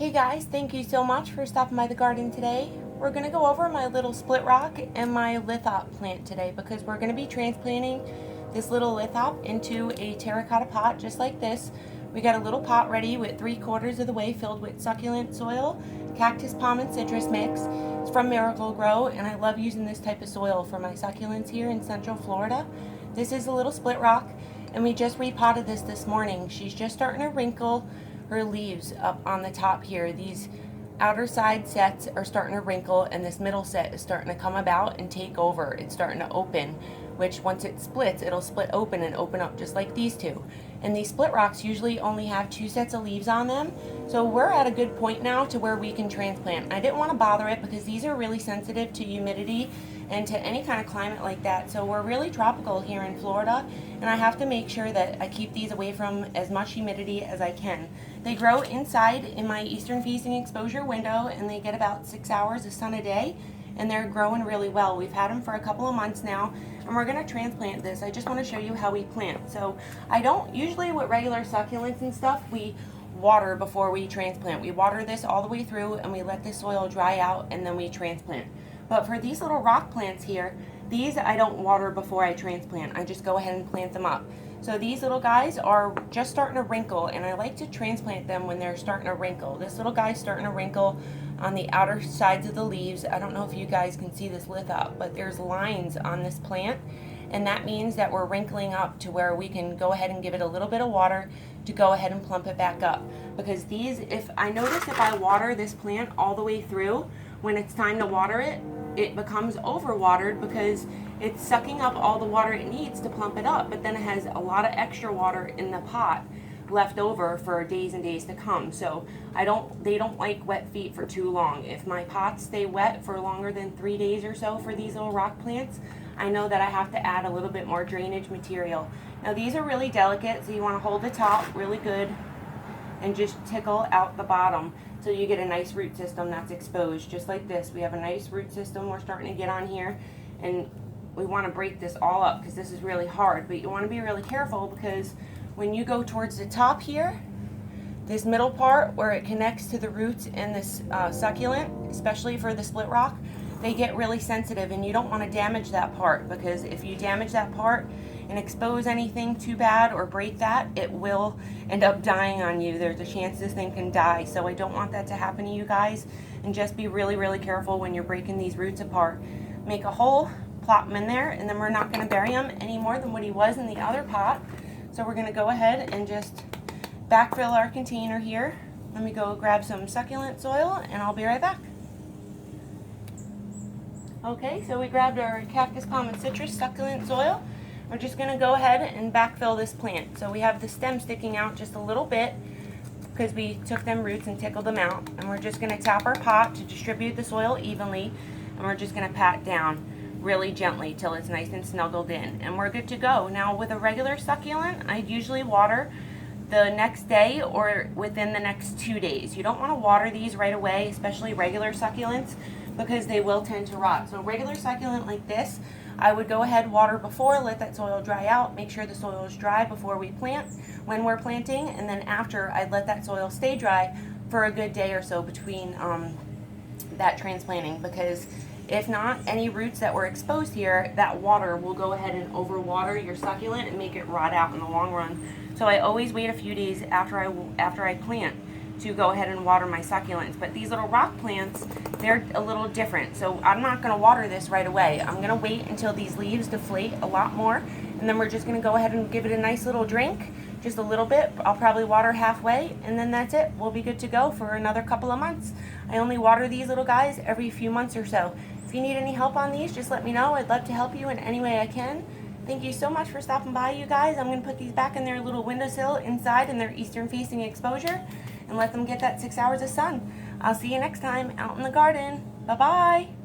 Hey guys, thank you so much for stopping by the garden today. We're going to go over my little split rock and my Lithop plant today because we're going to be transplanting this little Lithop into a terracotta pot just like this. We got a little pot ready with 3/4 of the way filled with succulent soil, cactus, palm, and citrus mix. It's from Miracle-Gro, and I love using this type of soil for my succulents here in Central Florida. This is a little split rock, and we just repotted this morning. She's just starting to wrinkle her leaves up on the top here. These outer side sets are starting to wrinkle, and this middle set is starting to come about and take over. It's starting to open, which once it splits, it'll split open and open up just like these two. And these split rocks usually only have 2 sets of leaves on them, so we're at a good point now to where we can transplant. I didn't want to bother it because these are really sensitive to humidity and to any kind of climate like that. So we're really tropical here in Florida, and I have to make sure that I keep these away from as much humidity as I can. They grow inside in my eastern facing exposure window, and they get about 6 hours of sun a day, and they're growing really well. We've had them for a couple of months now, and we're going to transplant this. I just want to show you how we plant. So I don't usually, with regular succulents and stuff, we water before we transplant. We water this all the way through, and we let the soil dry out, and then we transplant. But for these little rock plants here, these I don't water before I transplant. I just go ahead and plant them up. So these little guys are just starting to wrinkle, and I like to transplant them when they're starting to wrinkle. This little guy's starting to wrinkle on the outer sides of the leaves. I don't know if you guys can see this Lithop, but there's lines on this plant, and that means that we're wrinkling up to where we can go ahead and give it a little bit of water to go ahead and plump it back up. Because these, if I water this plant all the way through, when it's time to water it, it becomes overwatered because it's sucking up all the water it needs to plump it up, but then it has a lot of extra water in the pot left over for days and days to come. So they don't like wet feet for too long. If my pots stay wet for longer than 3 days or so for these little rock plants, I know that I have to add a little bit more drainage material. Now these are really delicate, so you want to hold the top really good and just tickle out the bottom so you get a nice root system that's exposed, just like this. We have a nice root system we're starting to get on here, and we want to break this all up because this is really hard, but you want to be really careful because when you go towards the top here, this middle part where it connects to the roots in this succulent, especially for the split rock, they get really sensitive, and you don't want to damage that part, because if you damage that part and expose anything too bad or break that, it will end up dying on you. There's a chance this thing can die, so I don't want that to happen to you guys, and just be really, really careful when you're breaking these roots apart. Make a hole, plop them in there, and then we're not going to bury him any more than what he was in the other pot. So we're going to go ahead and just backfill our container here. Let me go grab some succulent soil, and I'll be right back. Okay, so we grabbed our cactus, palm, and citrus succulent soil. We're just going to go ahead and backfill this plant. So we have the stem sticking out just a little bit because we took them roots and tickled them out. And we're just going to tap our pot to distribute the soil evenly, and we're just going to pat down really gently till it's nice and snuggled in, and we're good to go. Now with a regular succulent, I usually water the next day or within the next 2 days. You don't want to water these right away, especially regular succulents, because they will tend to rot. So regular succulent like this, I would go ahead, water before, let that soil dry out, make sure the soil is dry before we plant, when we're planting, and then after, I'd let that soil stay dry for a good day or so between that transplanting, because if not, any roots that were exposed here, that water will go ahead and overwater your succulent and make it rot out in the long run. So I always wait a few days after I plant to go ahead and water my succulents. But these little rock plants, they're a little different. So I'm not going to water this right away. I'm going to wait until these leaves deflate a lot more, and then we're just going to go ahead and give it a nice little drink, just a little bit. I'll probably water halfway, and then that's it. We'll be good to go for another couple of months. I only water these little guys every few months or so. If you need any help on these, just let me know. I'd love to help you in any way I can. Thank you so much for stopping by, you guys. I'm going to put these back in their little windowsill inside in their eastern facing exposure and let them get that 6 hours of sun. I'll see you next time out in the garden. Bye-bye.